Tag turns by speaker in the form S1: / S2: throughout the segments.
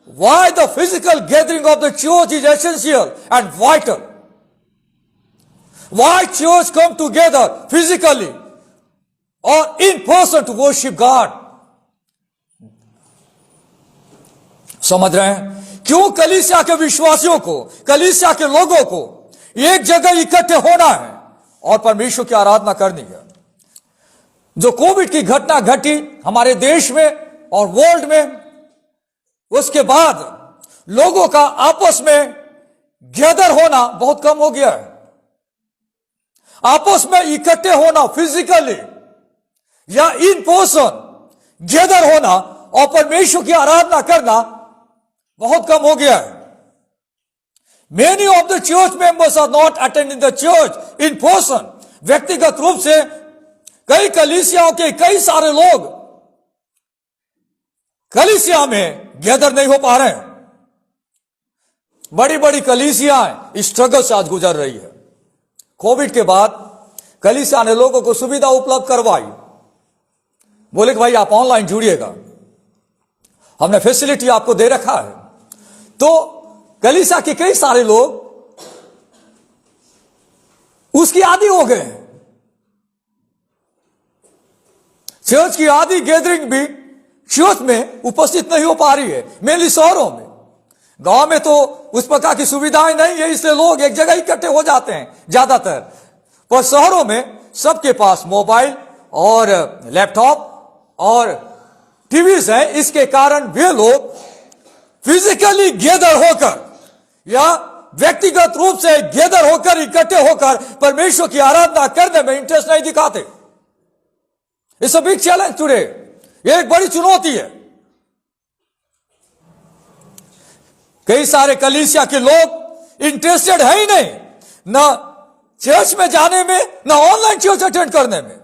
S1: why the physical gathering of the church is essential and vital. Why church come together physically or in person to worship God. समझ रहे हैं क्यों कलीसिया के विश्वासियों को, कलीसिया के लोगों को एक जगह इकट्ठे होना है और परमेश्वर की आराधना करनी है। जो कोविड की घटना घटी हमारे देश में और वर्ल्ड में, उसके बाद लोगों का आपस में गैदर होना बहुत कम हो गया है। आपस में इकट्ठे होना फिजिकली या इन पर्सन गैदर होना और परमेश्वर की आराधना करना बहुत कम हो गया है। Many of the church members are not attending the church in person. व्यक्तिगत रूप से कई कलीसियाओं के कई सारे लोग कलीसिया में गैदर नहीं हो पा रहे हैं। बड़ी बड़ी कलीसियाएं स्ट्रगल से आज गुजर रही है। कोविड के बाद कलीसिया ने लोगों को सुविधा उपलब्ध करवाई। बोले कि भाई आप ऑनलाइन जुड़िएगा, हमने फैसिलिटी आपको दे रखा है। तो कलीसिया के कई सारे लोग उसकी आदी हो गए। चर्च की आधी गैदरिंग भी चर्च में उपस्थित नहीं हो पा रही है। मेनली शहरों में, गांव में तो उस प्रकार की सुविधाएं नहीं है, इसलिए लोग एक जगह इकट्ठे हो जाते हैं ज्यादातर। पर शहरों में सबके पास मोबाइल और लैपटॉप और टीवीज हैं। इसके कारण वे लोग फिजिकली गैदर होकर या व्यक्तिगत रूप से गैदर होकर, इकट्ठे होकर परमेश्वर की आराधना करने में इंटरेस्ट नहीं दिखाते। It's a big challenge today. यह एक बड़ी चुनौती है। कई सारे कलीसिया के लोग इंटरेस्टेड है ही नहीं, ना चर्च में जाने में, ना ऑनलाइन चर्च अटेंड करने में।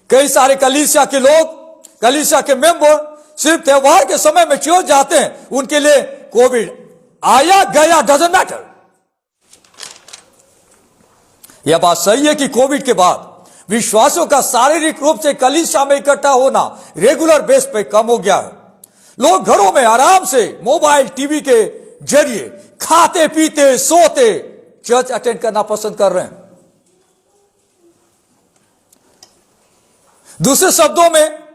S1: कई सारे कलीसिया के लोग, कलीसिया के मेंबर सिर्फ त्योहार के समय में चर्च जाते हैं। उनके लिए कोविड आया गया डजंट मैटर। यह बात सही है कि कोविड के बाद विश्वासियों का शारीरिक रूप से कलीसिया में इकट्ठा होना रेगुलर बेस पे कम हो गया है। लोग घरों में आराम से मोबाइल टीवी के जरिए खाते पीते सोते चर्च अटेंड करना पसंद कर रहे हैं। दूसरे शब्दों में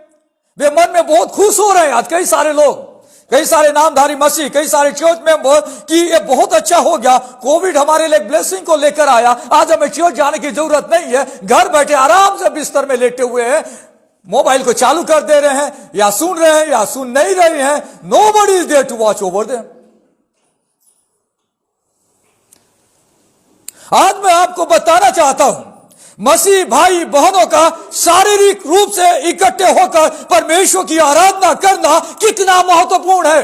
S1: वे मन में बहुत खुश हो रहे हैं। आज कई सारे लोग, कई सारे नामधारी मसीह, कई सारे चर्च मेंबर कि ये बहुत अच्छा हो गया, कोविड हमारे लिए ब्लेसिंग को लेकर आया, आज हमें चर्च जाने की जरूरत नहीं है। घर बैठे आराम से बिस्तर में लेटे हुए हैं, मोबाइल को चालू कर दे रहे हैं, या सुन रहे हैं या सुन नहीं रहे हैं। Nobody is there to watch over them. आज मैं आपको बताना चाहता हूं, मसीह भाई बहनों का शारीरिक रूप से इकट्ठे होकर परमेश्वर की आराधना करना कितना महत्वपूर्ण है।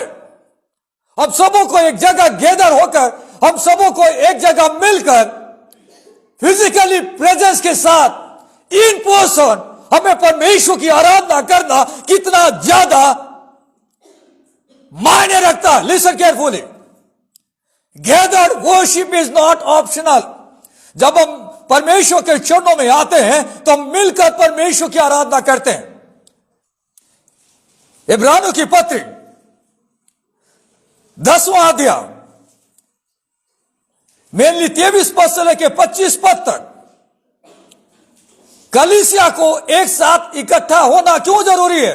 S1: हम सबों को एक जगह गैदर होकर, हम सबों को एक जगह मिलकर फिजिकली प्रेजेंस के साथ इन पर्सन हमें परमेश्वर की आराधना करना कितना ज्यादा मायने रखता है। Listen carefully, gathered worship is not optional. जब हम परमेश्वर के चरणों में आते हैं तो हम मिलकर परमेश्वर की आराधना करते हैं। इब्रानियों की पत्री 10वां अध्याय मेनली 23 पद से लेकर 25 पद तक कलीसिया को एक साथ इकट्ठा होना क्यों जरूरी है।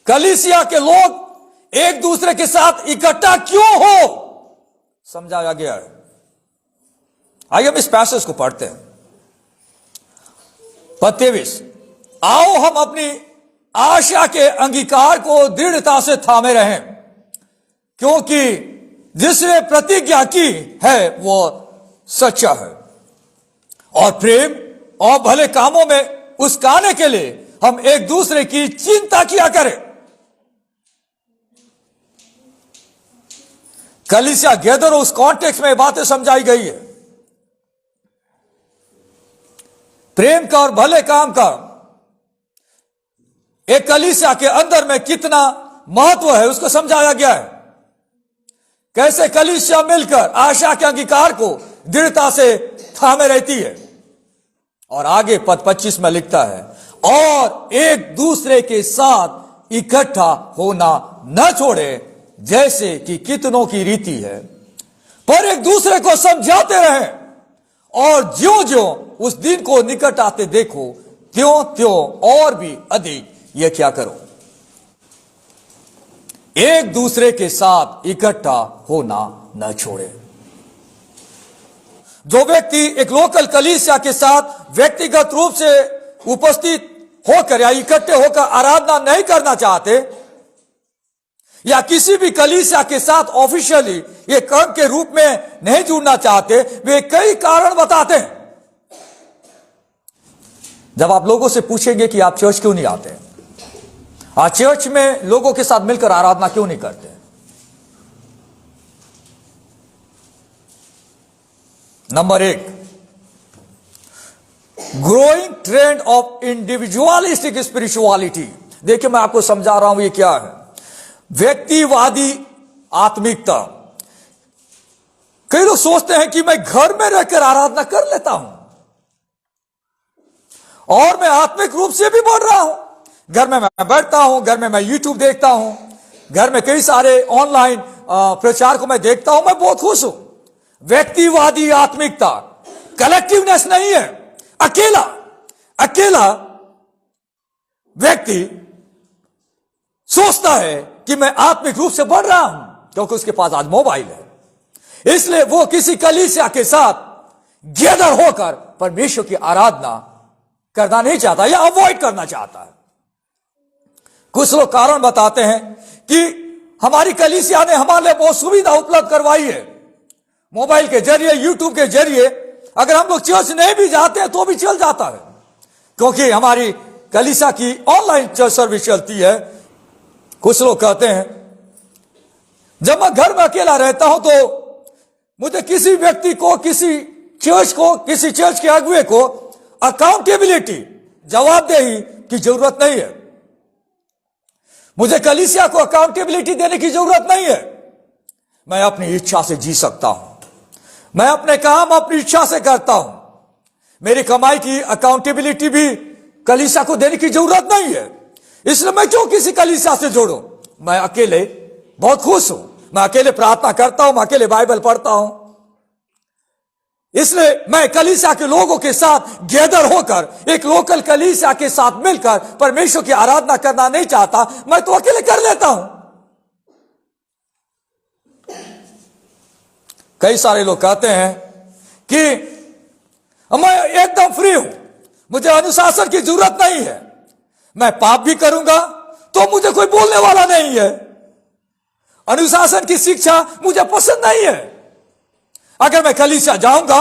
S1: कलीसिया के लोग एक दूसरे के साथ इकट्ठा क्यों हो समझाया गया है। आइए हम इस पैसेज को पढ़ते हैं। पद 23, आओ हम अपनी आशा के अंगीकार को दृढ़ता से थामे रहें, क्योंकि जिसने प्रतिज्ञा की है वो सच्चा है, और प्रेम और भले कामों में उस्काने के लिए हम एक दूसरे की चिंता किया करें। कलीसिया गैदर, उस कॉन्टेक्स्ट में बातें समझाई गई है। प्रेम का और भले काम का एक कलीसिया के अंदर में कितना महत्व है उसको समझाया गया है। कैसे कलीसिया मिलकर आशा के अंगीकार को दृढ़ता से थामे रहती है। और आगे पद 25 में लिखता है, और एक दूसरे के साथ इकट्ठा होना न छोड़े, जैसे कि कितनों की रीति है, पर एक दूसरे को समझाते रहें, और ज्यों ज्यों उस दिन को निकट आते देखो, त्यों त्यों और भी अधिक ये क्या करो, एक दूसरे के साथ इकट्ठा होना न छोड़े। जो व्यक्ति एक लोकल कलीसिया के साथ व्यक्तिगत रूप से उपस्थित होकर या इकट्ठे होकर आराधना नहीं करना चाहते, या किसी भी कलीसिया के साथ ऑफिशियली ये कर्म के रूप में नहीं जुड़ना चाहते, वे कई कारण बताते हैं। जब आप लोगों से पूछेंगे कि आप चर्च क्यों नहीं आते, आज चर्च में लोगों के साथ मिलकर आराधना क्यों नहीं करते, number 1, growing trend of individualistic spirituality. देखिए मैं आपको समझा रहा हूं ये क्या है। व्यक्तिवादी आत्मिकता। कई लोग सोचते हैं कि मैं घर में रहकर आराधना कर लेता हूं और मैं आत्मिक रूप से भी बढ़ रहा हूं। घर में मैं बैठता हूं, घर में मैं यूट्यूब देखता हूं, घर में कई सारे ऑनलाइन प्रचार को मैं देखता हूं, मैं बहुत खुश हूं। व्यक्तिवादी आत्मिकता, कलेक्टिवनेस नहीं है। अकेला व्यक्ति सोचता है कि मैं आत्मिक रूप से बढ़ रहा हूं क्योंकि उसके पास आज मोबाइल है, इसलिए वो किसी कलीसिया के साथ गैदर होकर परमेश्वर की आराधना करना नहीं चाहता या अवॉइड करना चाहता है। कुछ लोग कारण बताते हैं कि हमारी कलीसिया ने हमारे लिए बहुत सुविधा उपलब्ध करवाई है, मोबाइल के जरिए, यूट्यूब के जरिए अगर हम लोग चर्च नहीं भी जाते हैं तो भी चल जाता है, क्योंकि हमारी कलीसिया की ऑनलाइन चर्च सर्विस चलती है। कुछ लोग कहते हैं जब मैं घर में अकेला रहता हूं तो मुझे किसी व्यक्ति को, किसी चर्च के अगुवे को अकाउंटेबिलिटी, जवाबदेही की जरूरत नहीं है। मुझे कलीसिया को अकाउंटेबिलिटी देने की जरूरत नहीं है। मैं अपनी इच्छा से जी सकता हूं, मैं अपने काम अपनी इच्छा से करता हूं। मेरी कमाई की अकाउंटेबिलिटी भी कलीसिया को देने की जरूरत नहीं है, इसलिए मैं क्यों किसी कलीसिया से जोड़ूं। मैं अकेले बहुत खुश हूं, मैं अकेले प्रार्थना करता हूं, मैं अकेले बाइबल पढ़ता हूं। इसलिए मैं कलीसिया के लोगों के साथ गैदर होकर एक लोकल कलीसिया के साथ मिलकर परमेश्वर की आराधना करना नहीं चाहता, मैं तो अकेले कर लेता हूं। कई सारे लोग कहते हैं कि मैं एकदम फ्री हूं, मुझे अनुशासन की जरूरत नहीं है, मैं पाप भी करूंगा तो मुझे कोई बोलने वाला नहीं है, अनुशासन की शिक्षा मुझे पसंद नहीं है। अगर मैं कलीसिया जाऊंगा,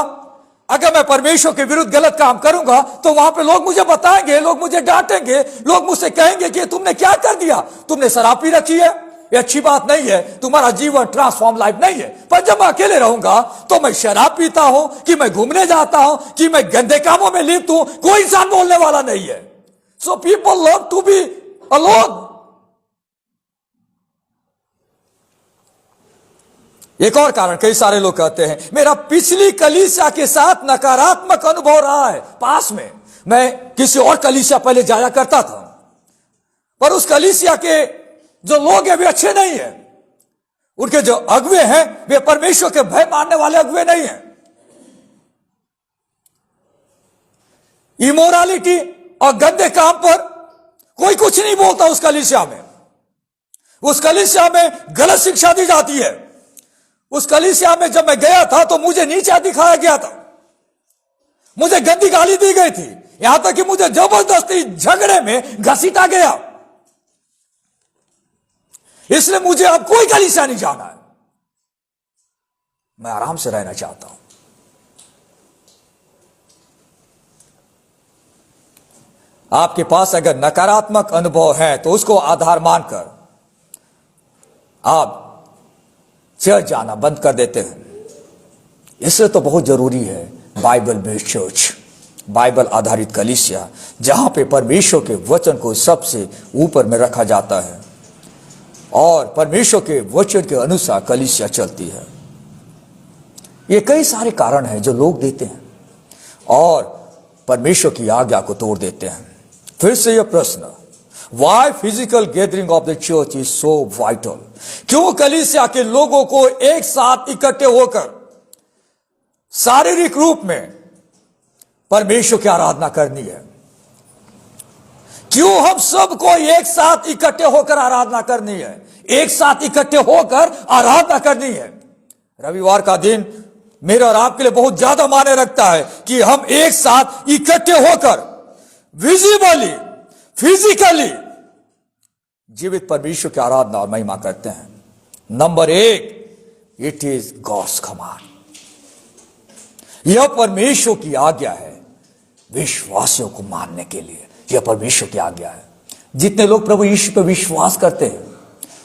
S1: अगर मैं परमेश्वर के विरुद्ध गलत काम करूंगा तो वहां पे लोग मुझे बताएंगे, लोग मुझे डांटेंगे, लोग मुझसे कहेंगे कि तुमने क्या कर दिया, तुमने शराब पी रखी है, ये अच्छी बात नहीं है, तुम्हारा जीवन ट्रांसफॉर्म लाइफ नहीं है। पर जब मैं अकेले रहूंगा तो मैं शराब पीता हूं कि मैं घूमने जाता हूं कि मैं गंदे कामों में लिप्त हूं, कोई इंसान बोलने वाला नहीं है। So people love to be alone. एक और कारण, कई सारे लोग कहते हैं मेरा पिछली कलीसिया के साथ नकारात्मक अनुभव रहा है। पास में मैं किसी और कलीसिया पहले जाया करता था, पर उस कलीसिया के जो लोग हैं वे अच्छे नहीं है, उनके जो अगुवे हैं वे परमेश्वर के भय मानने वाले अगुवे नहीं है। इमोरालिटी और गंदे काम पर कोई कुछ नहीं बोलता उस कलीसिया में। उस कलीसिया में गलत शिक्षा दी जाती है। उस कलीसिया में जब मैं गया था तो मुझे नीचा दिखाया गया था, मुझे गंदी गाली दी गई थी, यहां तक कि मुझे जबरदस्ती झगड़े में घसीटा गया। इसलिए मुझे अब कोई कलीसिया नहीं जाना है, मैं आराम से रहना चाहता हूं। आपके पास अगर नकारात्मक अनुभव है तो उसको आधार मानकर आप चर्च जाना बंद कर देते हैं। इसलिए तो बहुत जरूरी है बाइबल बेस्ड चर्च, बाइबल आधारित कलीसिया, जहां पे परमेश्वर के वचन को सबसे ऊपर में रखा जाता है और परमेश्वर के वचन के अनुसार कलीसिया चलती है। ये कई सारे कारण हैं जो लोग देते हैं और परमेश्वर की आज्ञा को तोड़ देते हैं। फिर से यह प्रश्न, Why physical gathering of the church is so vital? क्यों कलीसिया के लोगों को एक साथ इकट्ठे होकर शारीरिक रूप में परमेश्वर की आराधना करनी है? क्यों हम सबको एक साथ इकट्ठे होकर आराधना करनी है? एक साथ इकट्ठे होकर आराधना करनी है। रविवार का दिन मेरे और आपके लिए बहुत ज्यादा मायने रखता है कि हम एक साथ इकट्ठे होकर विजिबली, फिजिकली जीवित परमेश्वर की आराधना और महिमा करते हैं। Number 1, it is God's command. यह परमेश्वर की आज्ञा है विश्वासियों को मानने के लिए। यह परमेश्वर की आज्ञा है। जितने लोग प्रभु यीशु पर विश्वास करते हैं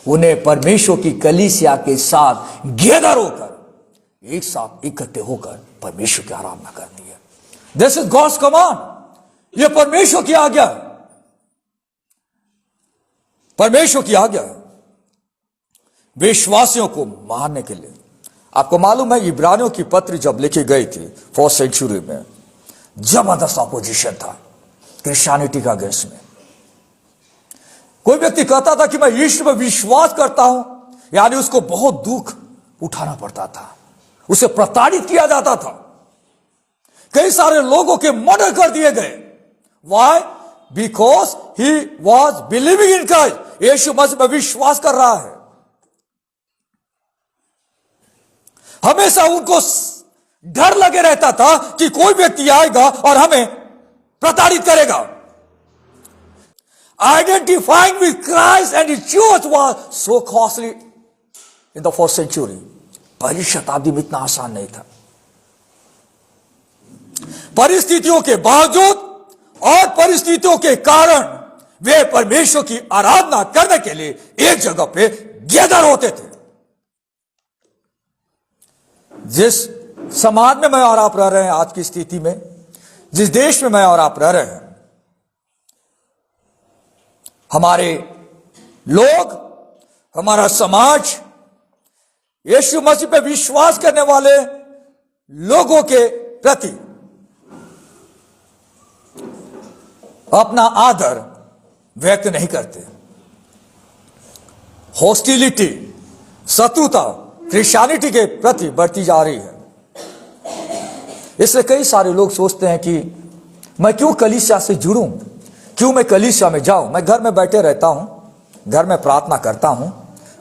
S1: उन्हें परमेश्वर की कलीसिया के साथ गैदर होकर, एक साथ इकट्ठे होकर परमेश्वर की आराधना करनी है। This is God's command. यह परमेश्वर की आज्ञा है। परमेश्वर की आज्ञा है विश्वासियों को मानने के लिए। आपको मालूम है इब्रानियों की पत्र जब लिखी गई थी 4th सेंचुरी में, जबरदस्त अपोजिशन था क्रिश्चियनिटी का अगेंस्ट में। कोई व्यक्ति कहता था कि मैं यीशु में विश्वास करता हूं, यानी उसको बहुत दुख उठाना पड़ता था, उसे प्रताड़ित किया जाता था। कई सारे लोगों के मर्डर कर दिए गए। Why? Because he was believing in Christ. यीशु मसीह में विश्वास कर रहा है। हमेशा उनको डर लगे रहता था कि कोई व्यक्ति आएगा और हमें प्रताड़ित करेगा। Identifying with Christ and his church was so costly in the 4th century. पहली शताब्दी में इतना आसान नहीं था। परिस्थितियों के बावजूद और परिस्थितियों के कारण वे परमेश्वर की आराधना करने के लिए एक जगह पे गैदर होते थे। जिस समाज में मैं और आप रह रहे हैं आज की स्थिति में, जिस देश में मैं और आप रह रहे हैं, हमारे लोग, हमारा समाज यीशु मसीह पे विश्वास करने वाले लोगों के प्रति अपना आदर व्यक्त नहीं करते। हॉस्टिलिटी, शत्रुता क्रिश्चियनिटी के प्रति बढ़ती जा रही है। इसलिए कई सारे लोग सोचते हैं कि मैं क्यों कलीसिया से जुड़ूं, क्यों मैं कलीसिया में जाऊं, मैं घर में बैठे रहता हूं, घर में प्रार्थना करता हूं,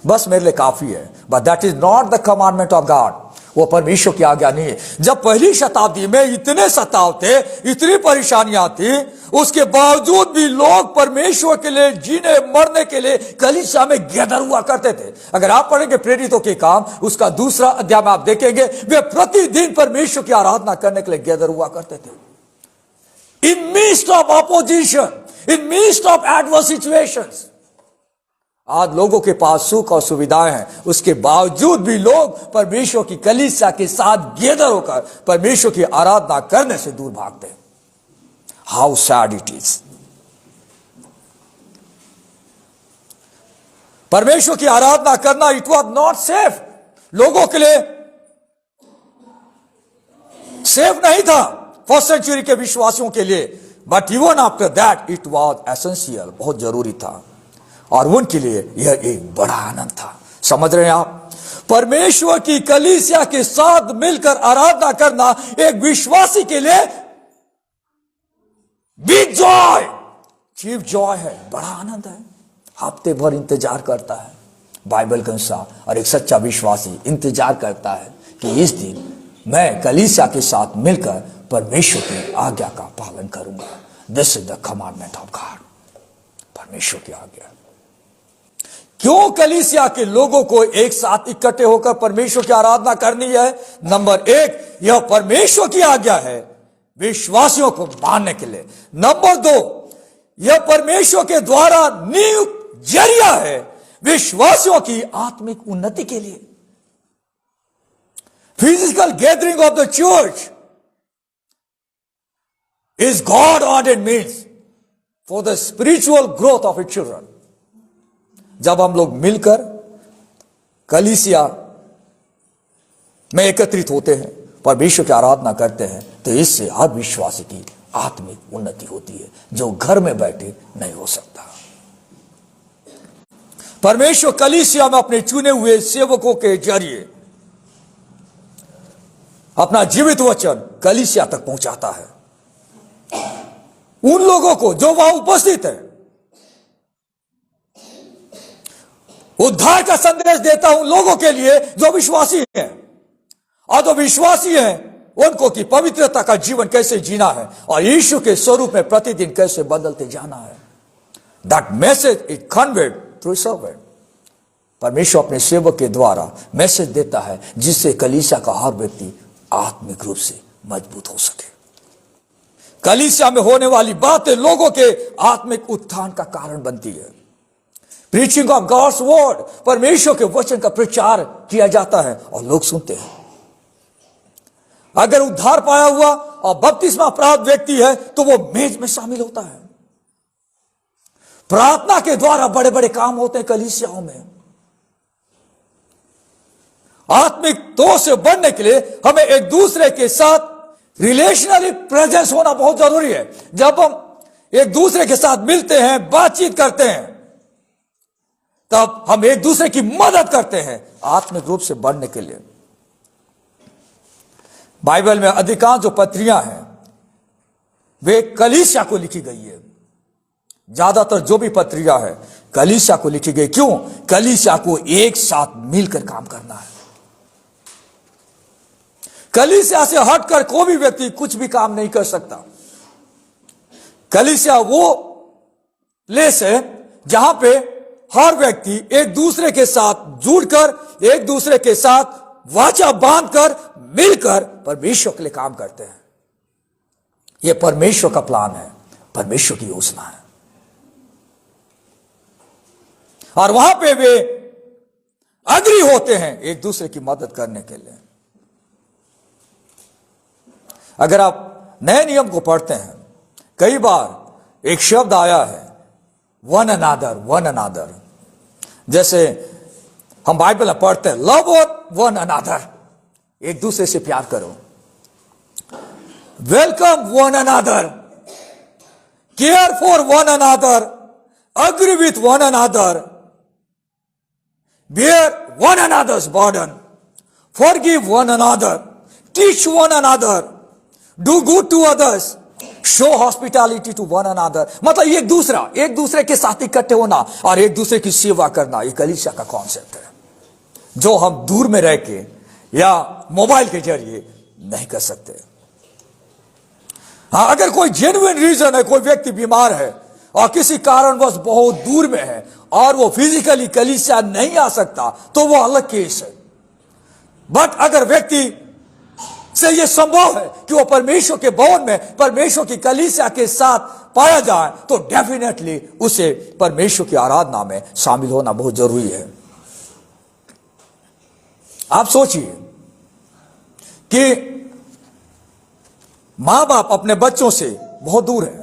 S1: बस मेरे लिए काफी है। But that is not the commandment of God. वो परमेश्वर की आज्ञा नहीं है। जब पहली शताब्दी में इतने सताव थे, इतनी परेशानियां थी, उसके बावजूद भी लोग परमेश्वर के लिए जीने मरने के लिए कलीसिया में गैदर हुआ करते थे। अगर आप पढ़ेंगे प्रेरितों के काम, उसका 2रा अध्याय में आप देखेंगे वे प्रतिदिन परमेश्वर की आराधना करने के लिए गैदर हुआ करते थे। In midst of opposition, in midst of adverse situations. आज लोगों के पास सुख और सुविधाएं हैं, उसके बावजूद भी लोग परमेश्वर की कलीसिया के साथ गैदर होकर परमेश्वर की आराधना करने से दूर भागते हैं। How sad it is. परमेश्वर की आराधना करना इट वॉज नॉट सेफ। लोगों के लिए सेफ नहीं था 1st सेंचुरी के विश्वासियों के लिए। But even after that it was essential, बहुत जरूरी था। और उनके लिए यह एक बड़ा आनंद था। समझ रहे हैं आप? परमेश्वर की कलीसिया के साथ मिलकर आराधना करना एक विश्वासी के लिए बिग जॉय, चीफ जॉय है, बड़ा आनंद है। हफ्ते भर इंतजार करता है बाइबल के अनुसार, और एक सच्चा विश्वासी इंतजार करता है कि इस दिन मैं कलीसिया के साथ मिलकर परमेश्वर की आज्ञा का पालन करूंगा। This is the commandment of God. परमेश्वर की आज्ञा। क्यों कलीसिया के लोगों को एक साथ इकट्ठे होकर परमेश्वर की आराधना करनी है? नंबर 1, यह परमेश्वर की आज्ञा है विश्वासियों को मानने के लिए। नंबर 2, यह परमेश्वर के द्वारा नियुक्त जरिया है विश्वासियों की आत्मिक उन्नति के लिए। Physical gathering of the church is God ordained means for the spiritual growth of its children. जब हम लोग मिलकर कलीसिया में एकत्रित होते हैं, परमेश्वर की आराधना करते हैं, तो इससे हर विश्वासी की आत्मिक उन्नति होती है जो घर में बैठे नहीं हो सकता। परमेश्वर कलीसिया में अपने चुने हुए सेवकों के जरिए अपना जीवित वचन कलीसिया तक पहुंचाता है, उन लोगों को जो वहां उपस्थित है। उद्धार का संदेश देता हूं लोगों के लिए जो विश्वासी हैं, और जो विश्वासी हैं उनको कि पवित्रता का जीवन कैसे जीना है और यीशु के स्वरूप में प्रतिदिन कैसे बदलते जाना है। That message is conveyed through servant. परमेश्वर अपने सेवक के द्वारा मैसेज देता है जिससे कलीसिया का हर व्यक्ति आत्मिक रूप से मजबूत हो सके। कलीसिया में होने वाली बातें लोगों के आत्मिक उत्थान का कारण बनती है। प्रीचिंग ऑफ गॉड्स वर्ड, परमेश्वर के वचन का प्रचार किया जाता है और लोग सुनते हैं। अगर उद्धार पाया हुआ और बपतिस्मा प्राप्त व्यक्ति है तो वो मेज में शामिल होता है। प्रार्थना के द्वारा बड़े बड़े काम होते हैं कलीसियाओं में। आत्मिक तो से बढ़ने के लिए हमें एक दूसरे के साथ रिलेशनली प्रेजेंस होना बहुत जरूरी है। जब हम एक दूसरे के साथ मिलते हैं, बातचीत करते हैं, तब हम एक दूसरे की मदद करते हैं आत्मिक रूप से बढ़ने के लिए। बाइबल में अधिकांश जो पत्रियां हैं वे कलीसिया को लिखी गई है। ज्यादातर जो भी पत्रियां है कलीसिया को लिखी गई। क्यों? कलीसिया को एक साथ मिलकर काम करना है। कलीसिया से हटकर कोई भी व्यक्ति कुछ भी काम नहीं कर सकता। कलीसिया वो प्लेस है जहां पे हर व्यक्ति एक दूसरे के साथ जुड़कर, एक दूसरे के साथ वाचा बांधकर, मिलकर परमेश्वर के लिए काम करते हैं। यह परमेश्वर का प्लान है, परमेश्वर की योजना है। और वहां पे वे अग्री होते हैं एक दूसरे की मदद करने के लिए। अगर आप नए नियम को पढ़ते हैं, कई बार एक शब्द आया है वन अनादर, वन अनादर। जैसे हम बाइबल में पढ़ते हैं लव वन अनादर, एक दूसरे से प्यार करो। Welcome one another, care for one another, agree with one another, bear one another's burden, forgive one another, teach one another, do good to others, show hospitality to one another। मतलब एक दूसरे के साथ इकट्ठे होना और एक दूसरे की सेवा करना, ये कलीसिया का कॉन्सेप्ट है जो हम दूर में रह के या मोबाइल के जरिए नहीं कर सकते। हाँ, अगर कोई जेन्युइन रीजन है, कोई व्यक्ति बीमार है और किसी कारणवश बहुत दूर में है और वो फिजिकली कलीसिया नहीं आ सकता तो वो अलग केस है। बट अगर व्यक्ति से यह संभव है कि वो परमेश्वर के भवन में, परमेश्वर की कलीसिया के साथ पाया जाए तो डेफिनेटली उसे परमेश्वर की आराधना में शामिल होना बहुत जरूरी है। आप सोचिए कि मां बाप अपने बच्चों से बहुत दूर है।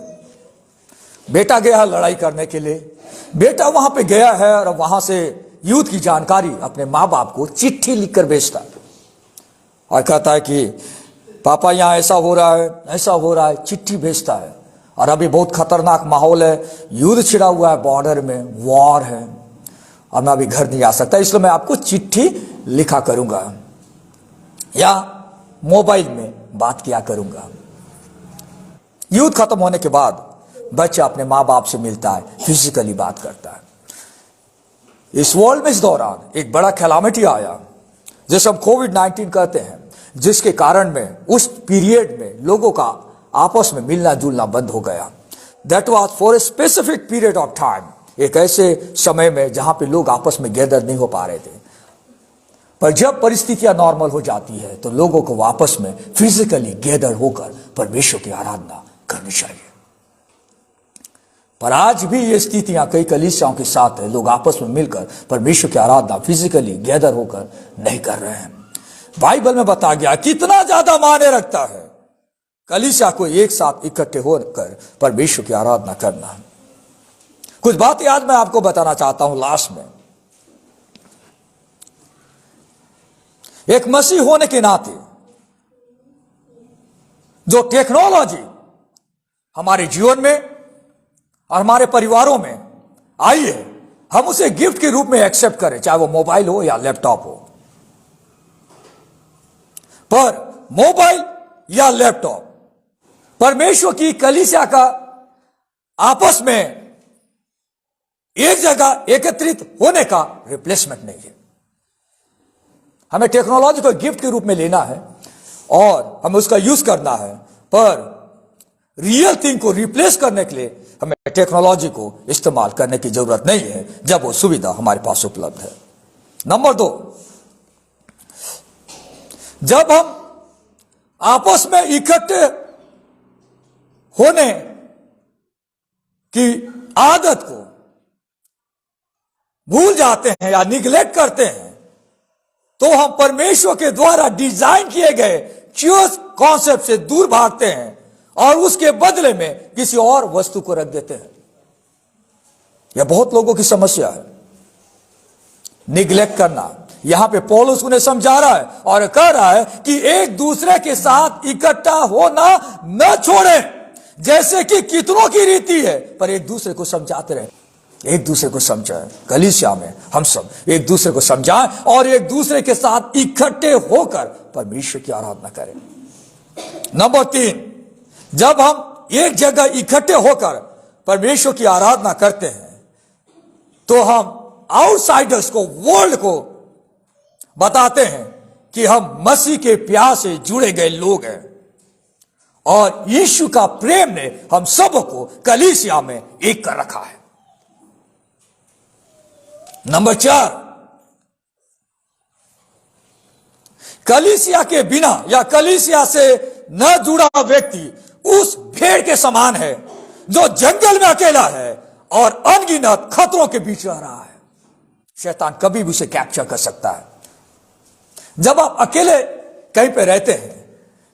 S1: बेटा गया है लड़ाई करने के लिए, बेटा वहां पे गया है और वहां से युद्ध की जानकारी अपने मां बाप को चिट्ठी लिखकर भेजता है और कहता है कि पापा यहां ऐसा हो रहा है, ऐसा हो रहा है, चिट्ठी भेजता है। और अभी बहुत खतरनाक माहौल है, युद्ध छिड़ा हुआ है, बॉर्डर में वॉर है और मैं अभी घर नहीं आ सकता, इसलिए मैं आपको चिट्ठी लिखा करूंगा या मोबाइल में बात किया करूंगा। युद्ध खत्म होने के बाद बच्चा अपने मां बाप से मिलता है, फिजिकली बात करता है। इस वर्ल्ड में इस दौरान एक बड़ा कैलामिटी आया जिसे हम कोविड-19 कहते हैं, जिसके कारण में उस पीरियड में लोगों का आपस में मिलना जुलना बंद हो गया। That was for a specific period of time, एक ऐसे समय में जहां पे लोग आपस में गैदर नहीं हो पा रहे थे। पर जब परिस्थितियां नॉर्मल हो जाती है तो लोगों को आपस में फिजिकली गैदर होकर परमेश्वर की आराधना करनी चाहिए। पर आज भी ये स्थितियां कई कलीसियाओं के साथ है, लोग आपस में मिलकर परमेश्वर की आराधना फिजिकली गैदर होकर नहीं कर रहे हैं। बाइबल में बताया गया कितना ज्यादा मायने रखता है कलीसिया को एक साथ इकट्ठे होकर परमेश्वर की आराधना करना। कुछ बातें आज मैं आपको बताना चाहता हूं लास्ट में। एक मसीह होने के नाते जो टेक्नोलॉजी हमारे जीवन में और हमारे परिवारों में आई है हम उसे गिफ्ट के रूप में एक्सेप्ट करें, चाहे वो मोबाइल हो या लैपटॉप हो। पर मोबाइल या लैपटॉप परमेश्वर की कलीसिया का आपस में एक जगह एकत्रित होने का रिप्लेसमेंट नहीं है। हमें टेक्नोलॉजी को गिफ्ट के रूप में लेना है और हमें उसका यूज करना है, पर रियल थिंग को रिप्लेस करने के लिए हमें टेक्नोलॉजी को इस्तेमाल करने की जरूरत नहीं है जब वो सुविधा हमारे पास उपलब्ध है। नंबर 2, जब हम आपस में इकट्ठे होने की आदत को भूल जाते हैं या निगलेक्ट करते हैं, तो हम परमेश्वर के द्वारा डिजाइन किए गए चीज कॉन्सेप्ट से दूर भागते हैं और उसके बदले में किसी और वस्तु को रख देते हैं। यह बहुत लोगों की समस्या है, निगलेक्ट करना। यहां पे पौलुस उन्हें समझा रहा है और कह रहा है कि एक दूसरे के साथ इकट्ठा होना न छोड़ें, जैसे कि कितनों की रीति है, पर एक दूसरे को समझाते रहे, एक दूसरे को समझाएं। कलीसिया में हम सब एक दूसरे को समझाएं और एक दूसरे के साथ इकट्ठे होकर परमेश्वर की आराधना करें। नंबर 3, जब हम एक जगह इकट्ठे होकर परमेश्वर की आराधना करते हैं तो हम आउटसाइडर्स को, वर्ल्ड को बताते हैं कि हम मसीह के प्यार से जुड़े गए लोग हैं और यीशु का प्रेम ने हम सबको कलीसिया में एक कर रखा है। नंबर 4, कलीसिया के बिना या कलीसिया से न जुड़ा व्यक्ति उस भेड़ के समान है जो जंगल में अकेला है और अनगिनत खतरों के बीच रह रहा है। शैतान कभी भी उसे कैप्चर कर सकता है। जब आप अकेले कहीं पे रहते हैं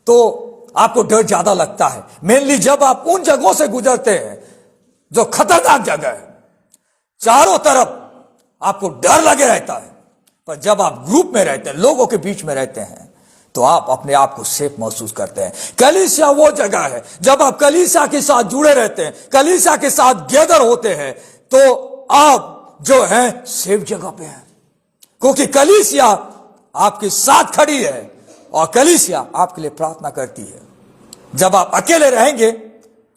S1: तो आपको डर ज्यादा लगता है, मेनली जब आप उन जगहों से गुजरते हैं जो खतरनाक जगह है, चारों तरफ आपको डर लगे रहता है। पर जब आप ग्रुप में रहते हैं, लोगों के बीच में रहते हैं, तो आप अपने आप को सेफ महसूस करते हैं। कलीसिया वो जगह है जब आप कलीसिया के साथ जुड़े रहते हैं, कलीसिया के साथ गैदर होते हैं, तो आप जो है सेफ जगह पे हैं, क्योंकि कलीसिया आपके साथ खड़ी है और कलीसिया आपके लिए प्रार्थना करती है। जब आप अकेले रहेंगे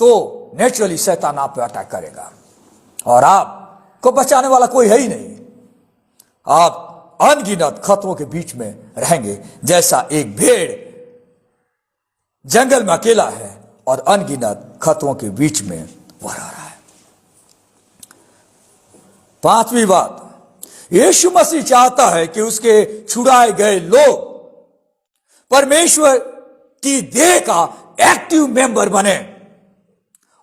S1: तो नेचुरली शैतान आप पे अटैक करेगा और आपको बचाने वाला कोई है ही नहीं। आप अनगिनत खतरों के बीच में रहेंगे, जैसा एक भेड़ जंगल में अकेला है और अनगिनत खतरों के बीच में वह रह रहा है। 5वीं बात, यीशु मसीह चाहता है कि उसके छुड़ाए गए लोग परमेश्वर की देह का एक्टिव मेंबर बने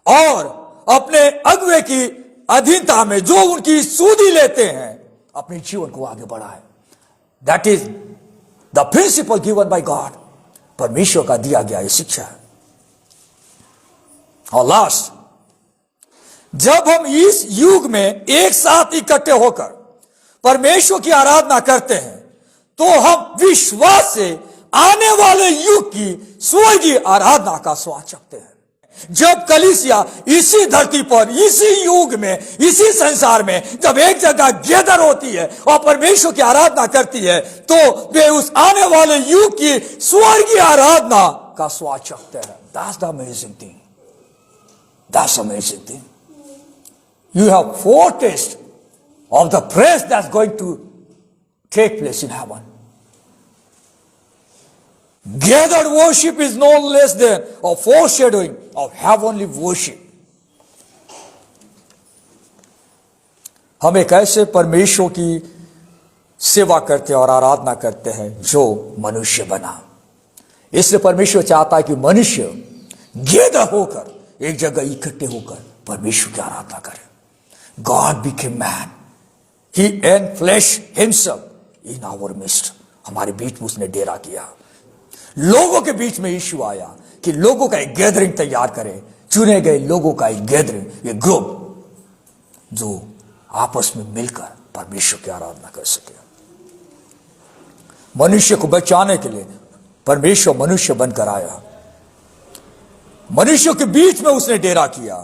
S1: और अपने अगुवे की अधीनता में जो उनकी सूदी लेते हैं अपने जीवन को आगे बढ़ाए। That is the principle given by God. परमेश्वर का दिया गया ये शिक्षा है। और लास्ट, जब हम इस युग में एक साथ इकट्ठे होकर परमेश्वर की आराधना करते हैं तो हम विश्वास से आने वाले युग की स्वर्गीय आराधना का स्वाद चखते हैं। जब कलीसिया इसी धरती पर, इसी युग में, इसी संसार में जब एक जगह गैदर होती है और परमेश्वर की आराधना करती है तो वे उस आने वाले युग की स्वर्गीय आराधना का स्वाद चखते हैं। That's the amazing thing. That's the amazing thing. You have foretaste of the praise that's going to take place in heaven. Gathered worship is no less than a foreshadowing of heavenly worship. हम एक ऐसे परमेश्वर की सेवा करते हैं और आराधना करते हैं जो मनुष्य बना। इसलिए परमेश्वर चाहता है कि मनुष्य गैदर होकर एक जगह इकट्ठे होकर परमेश्वर की आराधना करे। God became man. He enfleshed himself in our midst. हमारे बीच में उसने डेरा किया। लोगों के बीच में यीशु आया कि लोगों का एक गैदरिंग तैयार करें, चुने गए लोगों का एक गैदरिंग, एक ग्रुप जो आपस में मिलकर परमेश्वर की आराधना कर सके। मनुष्य को बचाने के लिए परमेश्वर मनुष्य बनकर आया, मनुष्य के बीच में उसने डेरा किया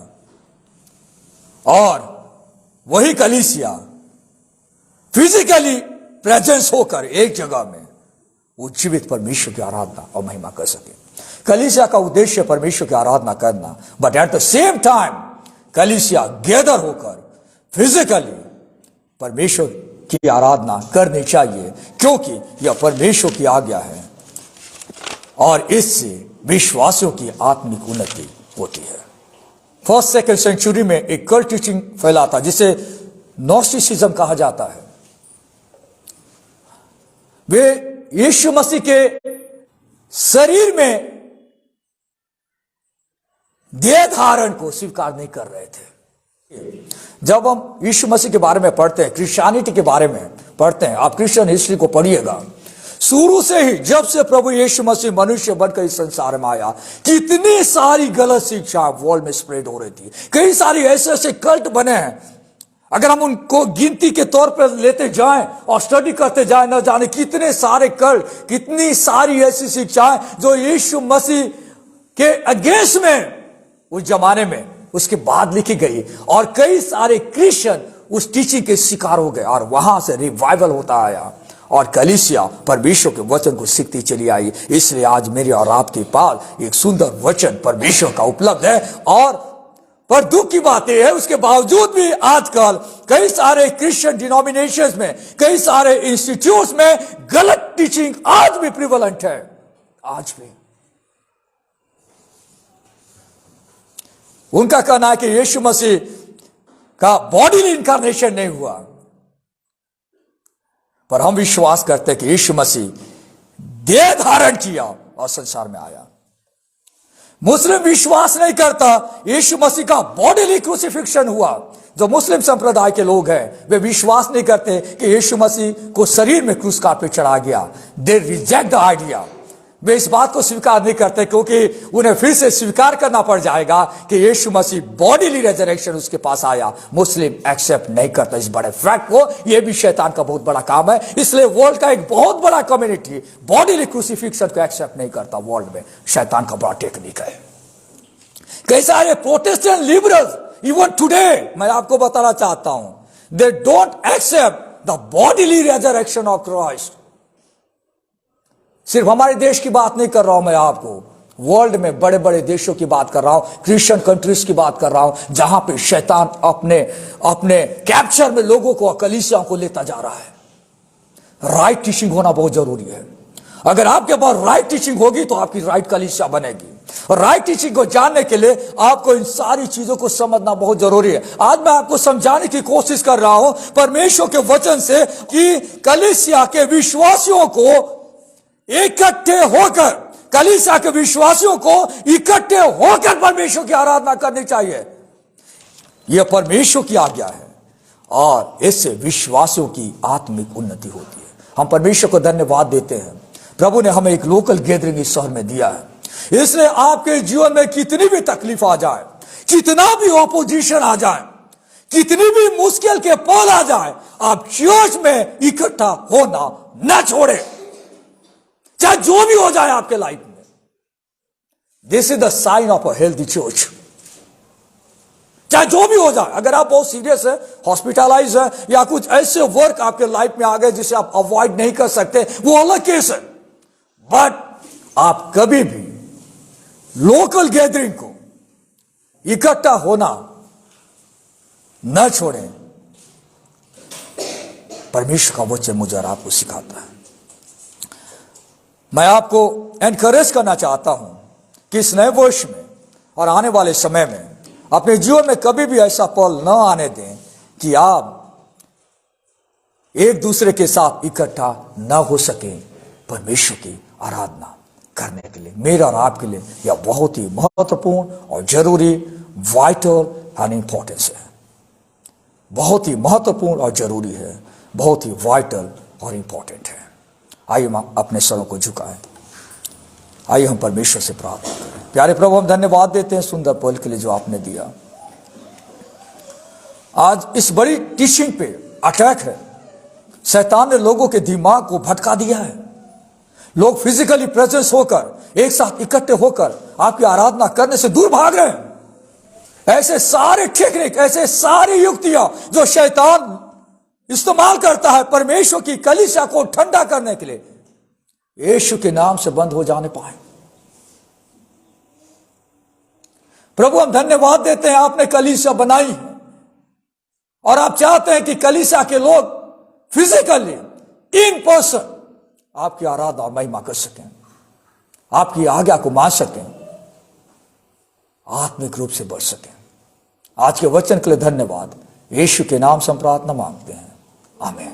S1: और वही कलीसिया फिजिकली प्रेजेंस होकर एक जगह में वो जीवित परमेश्वर की आराधना और महिमा कर सके। कलीसिया का उद्देश्य परमेश्वर की आराधना करना, but at the same time कलीसिया गैदर होकर फिजिकली परमेश्वर की आराधना करनी चाहिए, क्योंकि यह परमेश्वर की आज्ञा है और इससे विश्वासियों की आत्मिक उन्नति होती है। फर्स्ट सेकंड सेंचुरी में एक कल्ट टीचिंग फैला था जिसे नोस्टिसिज्म कहा जाता है। वे यीशु मसीह के शरीर में देह धारण को स्वीकार नहीं कर रहे थे। जब हम यीशु मसीह के बारे में पढ़ते हैं, क्रिश्चियनिटी के बारे में पढ़ते हैं, आप क्रिश्चियन हिस्ट्री को पढ़िएगा, शुरू से ही जब से प्रभु यीशु मसीह मनुष्य बनकर इस संसार में आया, कितनी सारी गलत शिक्षा वर्ल्ड में स्प्रेड हो रही थी। कई सारी ऐसे ऐसे कल्ट बने हैं, अगर हम उनको गिनती के तौर पर लेते जाएं और स्टडी करते जाएं, न जाने कितने सारे कल्ट, कितनी सारी ऐसी शिक्षाएं जो यीशु मसीह के अगेंस्ट में उस जमाने में उसके बाद लिखी गई, और कई सारे क्रिश्चियन उस टीचिंग के शिकार हो गए और वहां से रिवाइवल होता आया और कलीसिया परमेश्वर के वचन को सीखती चली आई। इसलिए आज मेरे और आपके पास एक सुंदर वचन परमेश्वर का उपलब्ध है। और पर दुख की बात यह है, उसके बावजूद भी आजकल कई सारे क्रिश्चियन डिनोमिनेशंस में, कई सारे इंस्टीट्यूट्स में गलत टीचिंग आज भी प्रिवलेंट है। आज भी उनका कहना है कि यीशु मसीह का बॉडीली इनकारनेशन नहीं हुआ, पर हम विश्वास करते हैं कि यीशु मसीह देह धारण किया और संसार में आया। मुस्लिम विश्वास नहीं करता यीशु मसीह का बॉडीली क्रूसिफिक्शन हुआ। जो मुस्लिम संप्रदाय के लोग हैं वे विश्वास नहीं करते कि यीशु मसीह को शरीर में क्रूस काट पे चढ़ा गया। They reject the idea. वे इस बात को स्वीकार नहीं करते, क्योंकि उन्हें फिर से स्वीकार करना पड़ जाएगा कि यीशु मसीह बॉडीली रेजरेक्शन उसके पास आया। मुस्लिम एक्सेप्ट नहीं करता इस बड़े फैक्ट को। यह भी शैतान का बहुत बड़ा काम है। इसलिए वर्ल्ड का एक बहुत बड़ा कम्युनिटी बॉडीली क्रूसिफिक्शन को एक्सेप्ट नहीं करता। वर्ल्ड में शैतान का बड़ा टेक्निक है। कई सारे प्रोटेस्टेंट लिबरल्स इवन टुडे, मैं आपको बताना चाहता हूं, they don't accept the bodily resurrection of Christ. सिर्फ हमारे देश की बात नहीं कर रहा हूं मैं, आपको वर्ल्ड में बड़े बड़े देशों की बात कर रहा हूं, क्रिश्चियन कंट्रीज की बात कर रहा हूं, जहां पे शैतान अपने कैप्चर में लोगों को, कलीसियाओं को लेता जा रहा है। राइट टीचिंग होना बहुत जरूरी है। अगर आपके पास राइट टीचिंग होगी तो आपकी राइट कलीसिया बनेगी। और राइट टीचिंग को जानने के लिए आपको इन सारी चीजों को समझना बहुत जरूरी है। आज मैं आपको समझाने की कोशिश कर रहा हूं परमेश्वर के वचन से कि कलीसिया के विश्वासियों को इकट्ठे होकर, कलीसिया के विश्वासियों को इकट्ठे होकर परमेश्वर की आराधना करनी चाहिए। यह परमेश्वर की आज्ञा है और इससे विश्वासियों की आत्मिक उन्नति होती है। हम परमेश्वर को धन्यवाद देते हैं, प्रभु ने हमें एक लोकल गैदरिंग इस शहर में दिया है। इसलिए आपके जीवन में कितनी भी तकलीफ आ जाए, कितना भी ऑपोजिशन आ जाए, कितनी भी मुश्किल के पल आ जाए, आप चर्च में इकट्ठा होना न छोड़े, चाहे जो भी हो जाए आपके लाइफ में। This is the sign of a healthy church. चाहे जो भी हो जाए, अगर आप बहुत सीरियस है, हॉस्पिटलाइज है, या कुछ ऐसे वर्क आपके लाइफ में आ गए जिसे आप अवॉइड नहीं कर सकते, वो अलग केस है। बट आप कभी भी लोकल गैदरिंग को, इकट्ठा होना न छोड़ें। परमेश्वर का वचन मुझे और आपको सिखाता है। मैं आपको एनकरेज करना चाहता हूं कि इस नए वर्ष में और आने वाले समय में अपने जीवन में कभी भी ऐसा पल न आने दें कि आप एक दूसरे के साथ इकट्ठा न हो सके परमेश्वर की आराधना करने के लिए। मेरा और आपके लिए यह बहुत ही महत्वपूर्ण और जरूरी, वाइटल एंड इंपॉर्टेंस है। बहुत ही महत्वपूर्ण और जरूरी है, बहुत ही वाइटल और इंपॉर्टेंट है। आइए हम अपने सरों को झुकाएं, आइए हम परमेश्वर से प्रार्थना करें। प्यारे प्रभु, हम धन्यवाद देते हैं सुंदर पल के लिए जो आपने दिया। आज इस बड़ी टीचिंग पे अटैक है। शैतान ने लोगों के दिमाग को भटका दिया है। लोग फिजिकली प्रेजेंस होकर, एक साथ इकट्ठे होकर आपकी आराधना करने से दूर भाग रहे हैं। ऐसे सारे टेक्निक, ऐसे सारी युक्तियां जो शैतान इस्तेमाल करता है परमेश्वर की कलीसिया को ठंडा करने के लिए, यीशु के नाम से बंद हो जाने पाए। प्रभु हम धन्यवाद देते हैं, आपने कलीसिया बनाई है और आप चाहते हैं कि कलीसिया के लोग फिजिकली इन पर्सन आपकी आराधना और महिमा कर सकें, आपकी आज्ञा को मान सकें, आत्मिक रूप से बढ़ सकें। आज के वचन के लिए धन्यवाद। यीशु के नाम से हम प्रार्थना मांगते हैं, आमीन।